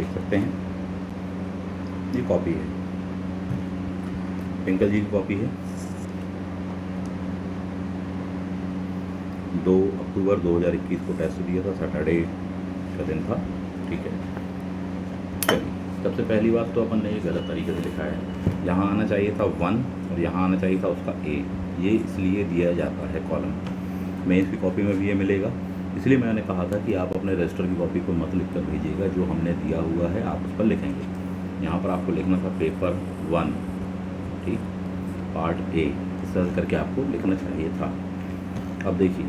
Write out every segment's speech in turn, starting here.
देख सकते हैं ये कॉपी है, पिंकल जी की कॉपी है। 2 अक्टूबर 2021 को टेस्ट दिया था, सैटरडे का दिन था। ठीक है, चलिए सबसे पहली बात तो अपन ने ये गलत तरीके से लिखा है। यहाँ आना चाहिए था 1 और यहाँ आना चाहिए था उसका A। ये इसलिए दिया जाता है कॉलम में, इसकी कॉपी में भी ये मिलेगा। इसलिए मैंने कहा था कि आप अपने रजिस्टर की कॉपी को मत लिख कर भेजिएगा, जो हमने दिया हुआ है आप उस पर लिखेंगे। यहाँ पर आपको लिखना था पेपर 1, ठीक, पार्ट A, इस तरह करके आपको लिखना चाहिए था। अब देखिए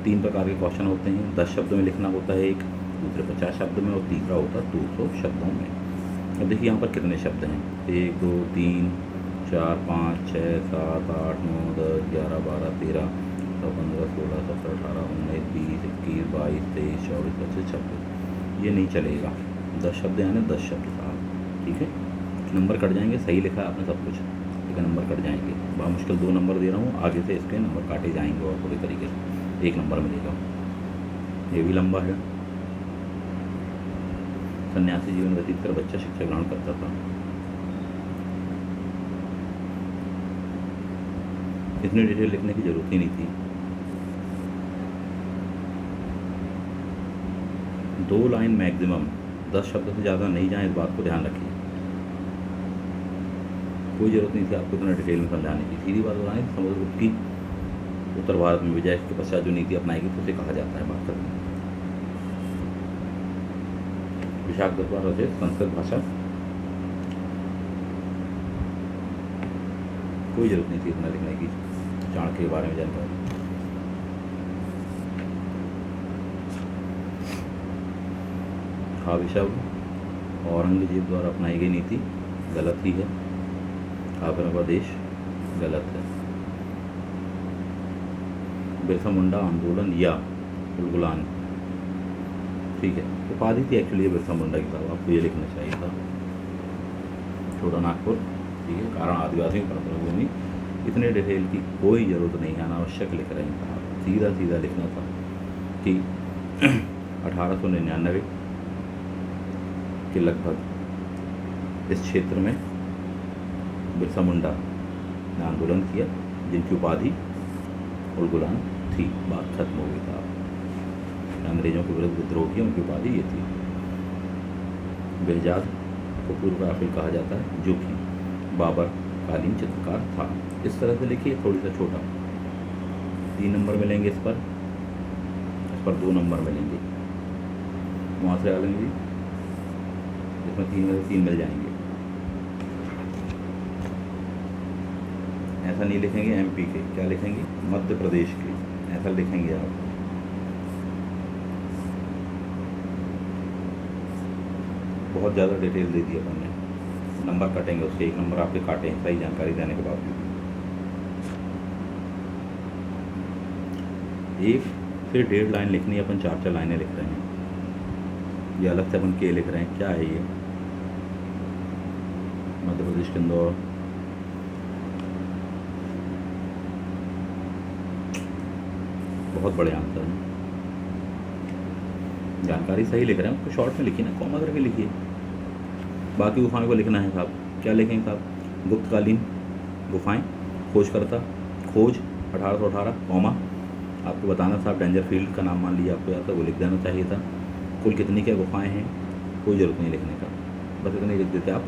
3 प्रकार के क्वेश्चन होते हैं। 10 शब्द में लिखना होता है एक, दूसरे 50 शब्द में और तीसरा होता है 200 शब्दों में। अब देखिए यहाँ पर कितने शब्द हैं, 1 2 3 4 5 6 7 8 9 10 11 12 13 15 16 17 18 19 20 21 22 23 24 25 26। ये नहीं चलेगा, 10 शब्द यानी 10 शब्द साहब। ठीक है, नंबर कट जाएंगे। सही लिखा है आपने सब कुछ, लेकिन नंबर कट जाएंगे। बड़ा मुश्किल 2 नंबर दे रहा हूँ, आगे से इसके नंबर काटे जाएंगे और पूरे तरीके से 1 नंबर मिलेगा। ये भी लंबा है। सन्यासी जीवन व्यतीत कर बच्चा शिक्षा ग्रहण करता था। इतनी डिटेल लिखने की जरूरत ही नहीं थी। 2 लाइन मैक्सिमम, 10 शब्द से ज़्यादा नहीं जाएं, इस बात को ध्यान रखिए। कोई ज़रूरत नहीं थी आपको इतना डिटेल में समझाने की। सीधी बात बतानी, समुद्रगुप्त की उत्तर भारत में विजय के पश्चात जो नीति अपनाएगी तो उसे कहा जाता है बात करना। विशाख दरबार रचित संस्कृत भाषा, कोई ज़रूरत नहीं थी इतना लिखने की। चाणक्य के बारे में जानकारी। काव्य शब्द, औरंगजेब द्वारा अपनाई गई नीति, गलत ही है। काव्योपदेश, गलत है। बिरसा मुंडा आंदोलन या उलगुलान, ठीक है। उपाधि थी एक्चुअली बिरसा मुंडा की साहब, आपको ये लिखना चाहिए था। छोटा नागपुर, ठीक है। कारण आदिवासियों पर भूमि। इतने डिटेल की कोई ज़रूरत नहीं है, अनावश्यक लिख रहे हैं साहब। सीधा सीधा लिखना था कि 1899 के लगभग इस क्षेत्र में बिरसा मुंडा ने आंदोलन किया, जिनकी उपाधि उलगुलान थी। बात खत्म हो गई था। अंग्रेजों के विरुद्ध विद्रोह किया, उनकी उपाधि ये थी। बेहजाद को पूर्व काफिल कहा जाता है, जो कि बाबर कालीन चित्रकार था। इस तरह से लिखिए, थोड़ी सा छोटा। 3 नंबर मिलेंगे इस पर 2 नंबर मिलेंगे। मुआसरे आलमगीर, इसमें 3 में से 3 मिल जाएंगे। ऐसा नहीं लिखेंगे MP के, क्या लिखेंगे, मध्य प्रदेश के, ऐसा लिखेंगे आप। बहुत ज़्यादा डिटेल दे दी अपन ने, नंबर कटेंगे उसके। 1 नंबर आपके काटे हैं सही जानकारी देने के बावजूद। एक फिर 1.5 लाइन लिखनी है, अपन 4 लाइनें लिख रहे हैं। ये अलग से अपन के लिख रहे हैं, क्या है ये, मध्य प्रदेश के इंदौर। बहुत बड़े आंसर हैं। जानकारी सही लिख रहे हैं, उसको शॉर्ट में लिखिए ना, कॉमा करके लिखिए। बाकी गुफाओं को लिखना है साहब, क्या लिखेंगे साहब, गुप्तकालीन गुफाएं, खोजकर्ता, खोज 1818, कॉमा। आपको बताना साहब, डेंजर फील्ड का नाम मान लीजिए आपको याद था, वो लिख देना चाहिए था। कुल कितनी क्या गुफाएं हैं, कोई ज़रूरत नहीं लिखने का, बस इतने लिख देते आप।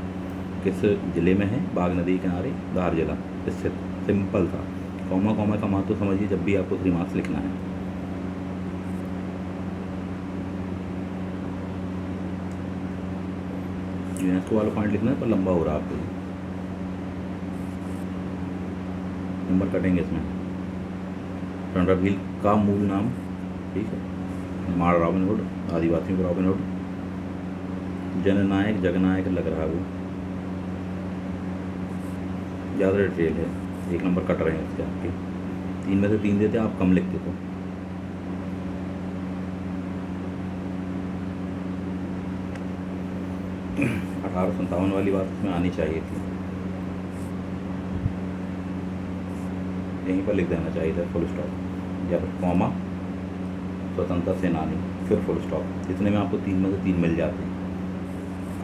किस ज़िले में है, बाघ नदी के किनारे, धार जिला स्थित। सिंपल था। कॉमा कॉमा का महत्व समझिए जब भी आपको 3 मार्क्स लिखना है। यूनेस्को वाला पॉइंट लिखना है, पर लंबा हो रहा है आपको, नंबर कटेंगे इसमें। रणराभील का मूल नाम, ठीक है, मार रॉबिनहुड, आदिवासियों का रॉबिनहुड। जननायक जगनायक लग रहा है वो, ज़्यादा डिटेल है। 1 नंबर कट रहे हैं इसके आपके। 3 में से 3 देते, आप कम लिखते तो। $1857 वाली बात इसमें आनी चाहिए थी, यहीं पर लिख देना चाहिए था फुल स्टॉप, या फिर कॉमा, स्वतंत्रता सेनानी, फिर फुल स्टॉप। इतने में आपको 3 में से 3 मिल जाते हैं।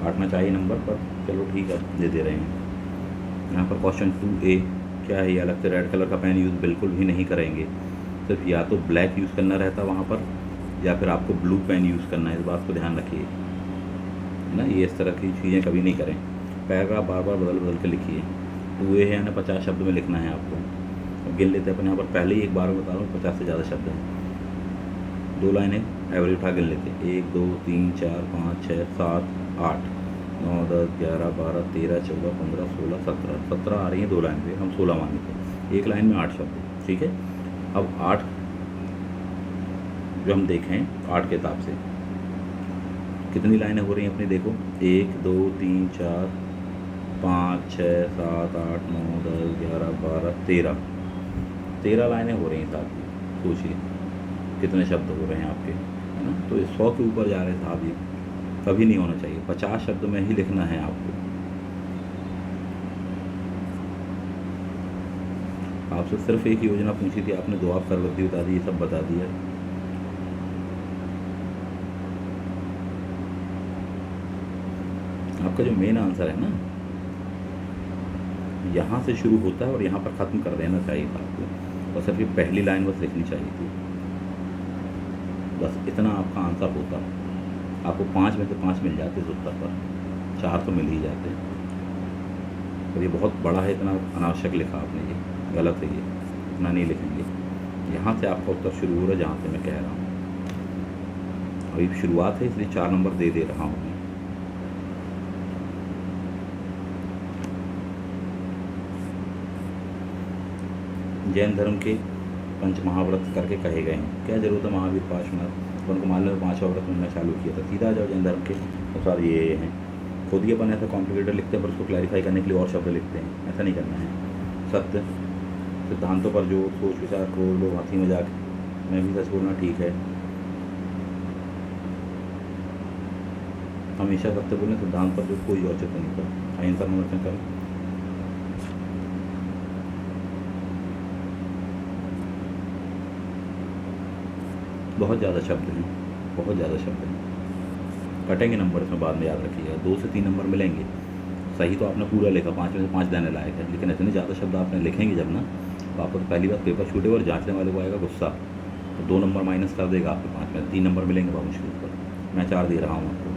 काटना चाहिए नंबर, पर चलो ठीक है दे दे रहे हैं। यहाँ पर क्वेश्चन 2A क्या है, ये अलग से रेड कलर का पेन यूज़ बिल्कुल भी नहीं करेंगे, सिर्फ या तो ब्लैक यूज़ करना रहता वहाँ पर, या फिर आपको ब्लू पेन यूज़ करना है, इस बात को ध्यान रखिए ना। ये इस तरह की चीज़ें कभी नहीं करें। पैराग्राफ बार बार बदल बदल के लिखिए। 2A है ना 50 शब्द में लिखना है आपको। अब गिन लेते हैं अपन यहाँ पर, पहले ही एक बार बता रहा हूँ 50 से ज़्यादा शब्द हैं। 2 लाइनें एवरेज उठा गिन लेते हैं, 1 2 3 4 5 6 7 8 9 10 11 12 13 14 15 16 17 17 आ रही हैं 2 लाइन पे, हम 16 मान लेते हैं। एक लाइन में 8 शब्द, ठीक है। अब 8 जो हम देखें 8 के हिसाब से कितनी लाइनें हो रही हैं अपनी, देखो 1 2 3 4 5 6 7 8 9 10 11 12 13 13 लाइनें हो रही हैं साहब जी। सोचिए कितने शब्द हो रहे हैं आपके, है ना। तो ये 100 के ऊपर जा रहे हैं साहब, ये कभी नहीं होना चाहिए। 50 शब्द में ही लिखना है आपको। आपसे सिर्फ एक योजना पूछी थी, आपने 2 आप करवती बता दी, ये सब बता दिया। आपका जो मेन आंसर है ना, यहाँ से शुरू होता है और यहाँ पर ख़त्म कर देना चाहिए था आपको, और सिर्फ ये पहली लाइन बस लिखनी चाहिए थी। बस इतना आपका आंसर होता। आपको 5 में से 5 मिल जाते इस उत्तर पर, 4 तो मिल ही जाते। और ये बहुत बड़ा है, इतना अनावश्यक लिखा आपने, ये गलत है, ये इतना नहीं लिखेंगे। यहाँ से आपका उत्तर शुरू हो रहा है जहाँ से मैं कह रहा हूँ। अभी शुरुआत है इसलिए 4 नंबर दे रहा हूँ। जैन धर्म के पंच महाव्रत करके कहे गए हैं, क्या जरूरत है महावीर पार्श्वनाथ उनको मान लो 5वां व्रत उन्होंने चालू किया था। सीधा जाओ जैन धर्म के, तो सारे ये हैं। खुद ही अपन ऐसा कॉम्प्लिकेटेड लिखते हैं, पर उसको क्लैरिफाई करने के लिए और शब्द लिखते हैं, ऐसा नहीं करना है। सत्य सिद्धांतों पर जो सोच विचार को लोग हंसी मजाक में भी सच बोलना ठीक है, हमेशा सत्य बोलें, सिद्धांत पर जो कोई औचित्य नहीं था। अहिंसा समर्थन करें। बहुत ज़्यादा शब्द हैं, बहुत ज़्यादा शब्द हैं, कटेंगे नंबर इसमें बाद में, याद रखिएगा। 2 से 3 नंबर मिलेंगे। सही तो आपने पूरा लिखा, 5 में से 5 देने लायक है, लेकिन इतने ज़्यादा शब्द आपने लिखेंगे जब ना, तो आपको तो पहली बार पेपर छूटे और जांचने वाले को आएगा गुस्सा, तो 2 नंबर माइनस कर देगा आपके 5 में। 3 नंबर मिलेंगे बहुत मुश्किल पर, मैं 4 दे रहा हूँ आपको।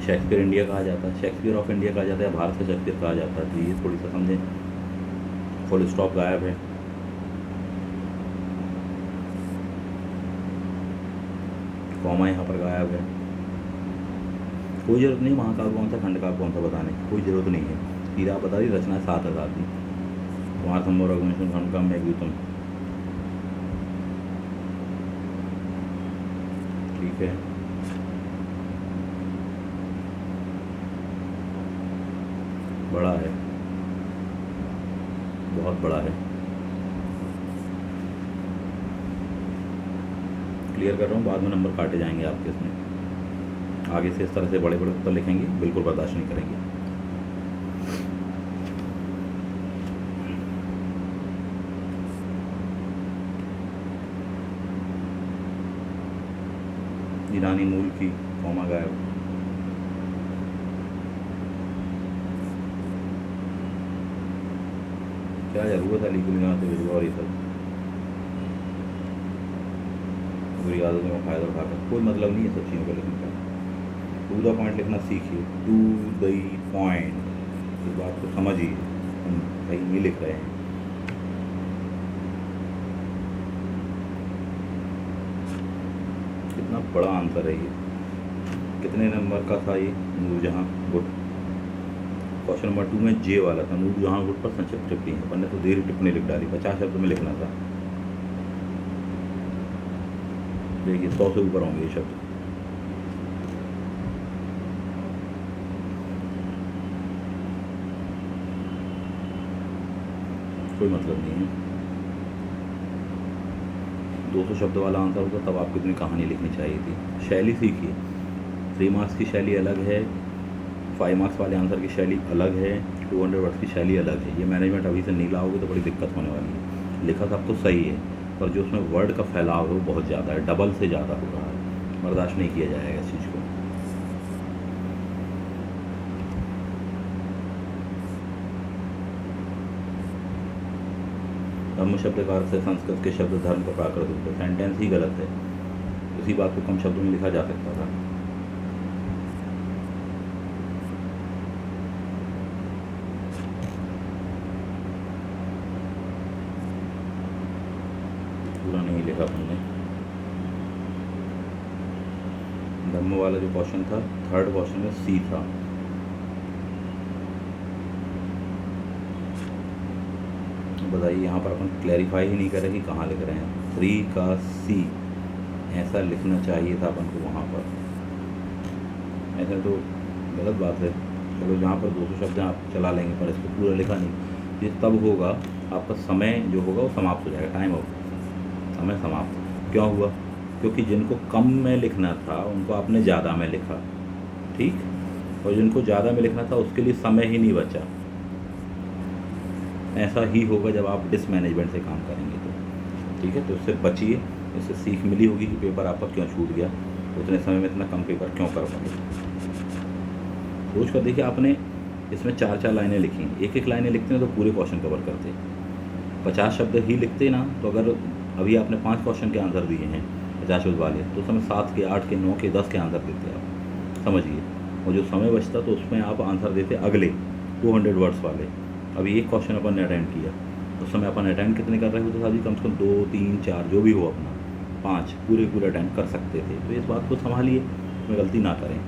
शेक्सपियर इंडिया कहा जाता है, शेक्सपियर ऑफ इंडिया कहा जाता है, भारत का शेक्सपियर कहा जाता है, तो ये थोड़ी सा समझें। फुल स्टॉप गायब है, कॉमा यहाँ पर गायब है। कोई ज़रूरत नहीं महाकाव्य कौन सा, खंडकाव्य कौन सा बताने की कोई ज़रूरत नहीं है। सीधा आप बता दी रचना 7,000 की, कुमार संभव रघुवंशम खंडकाव्य मेघदूतम, ठीक है। बड़ा है, बहुत बड़ा है। क्लियर कर रहा हूँ, बाद में नंबर काटे जाएंगे आपके इसमें। आगे से इस तरह से बड़े बड़े उत्तर लिखेंगे, बिल्कुल बर्दाश्त नहीं करेंगे। ईरानी मूल की, कॉमा गायब। क्या जरूरत है लीगल यहाँ से विधवा और ये सब बुरी आदतों का फ़ायदा उठाकर, कोई मतलब नहीं है सब चीज़ों का लिखने का। टू द पॉइंट लिखना सीखिए, टू द पॉइंट, इस बात को समझिए, हम कहीं नहीं लिख रहे हैं। कितना बड़ा आंसर है ये, कितने नंबर का था ये, नूरजहां गुट। क्वेश्चन नंबर 2 में जे वाला था, नूरजहां गुट पर संक्षिप्त टिप्पणी है, अपन ने तो देरी टिप्पणी लिख डाली, 50 शब्द में लिखना था। देखिए 100 से ऊपर होंगे ये शब्द। कोई मतलब नहीं है। 200 शब्द वाला आंसर होता तब आपको इतनी कहानी लिखनी चाहिए थी। शैली सीखिए, 3 मार्क्स की शैली अलग है, 5 मार्क्स वाले आंसर की शैली अलग है, 200 वर्ड्स की शैली अलग है। ये मैनेजमेंट अभी से नहीं लाओगे तो बड़ी दिक्कत होने वाली है। लिखा सब तो सही है, पर जो उसमें वर्ड का फैलाव है वो बहुत ज़्यादा है, डबल से ज़्यादा हो रहा है। बर्दाश्त नहीं किया जाएगा इस चीज़ को। धर्म शब्द का अर्थ है संस्कृत के शब्द धर्म का प्राकृत, तो सेंटेंस ही गलत है। इसी बात को कम शब्दों में लिखा जा सकता था। पूरा नहीं लिखा हमने। धम्म वाला जो क्वेश्चन था, थर्ड क्वेश्चन में सी था। बताइए, यहाँ पर अपन क्लैरिफाई ही नहीं कर रहे कि कहाँ लिख रहे हैं। 3 का सी ऐसा लिखना चाहिए था अपन को वहाँ पर, ऐसा तो गलत बात है। चलो जहाँ पर 200 शब्द आप चला लेंगे, पर इसको पूरा लिखा नहीं। ये तब होगा आपका समय जो होगा वो समाप्त हो जाएगा, टाइम आउट, समय समाप्त। क्यों हुआ? क्योंकि जिनको कम में लिखना था उनको आपने ज़्यादा में लिखा, ठीक, और जिनको ज़्यादा में लिखना था उसके लिए समय ही नहीं बचा। ऐसा ही होगा जब आप डिसमैनेजमेंट से काम करेंगे तो, ठीक है। तो इससे बचिए, इससे सीख मिली होगी कि पेपर आपका क्यों छूट गया, उतने समय में इतना कम पेपर क्यों कर पाए। सोच कर देखिए, आपने इसमें 4-4 लाइनें लिखी, एक एक लाइनें लिखते हैं तो पूरे क्वेश्चन कवर करते। 50 शब्द ही लिखते ना, तो अगर अभी आपने 5 क्वेश्चन के आंसर दिए हैं 50 शब्द वाले, तो उसमें 7 के, 8 के, 9 के, 10 के आंसर देते आप, समझिए। और जो समय बचता तो उसमें आप आंसर देते अगले 200 वर्ड्स वाले। अभी एक क्वेश्चन अपन ने अटेंड किया, उस समय अपन अटेंड कितने कर रहे होते साहब जी? कम से कम 2, 3, 4 जो भी हो अपना 5 पूरे अटेंड कर सकते थे। तो इस बात को संभालिए, उसमें गलती ना करें।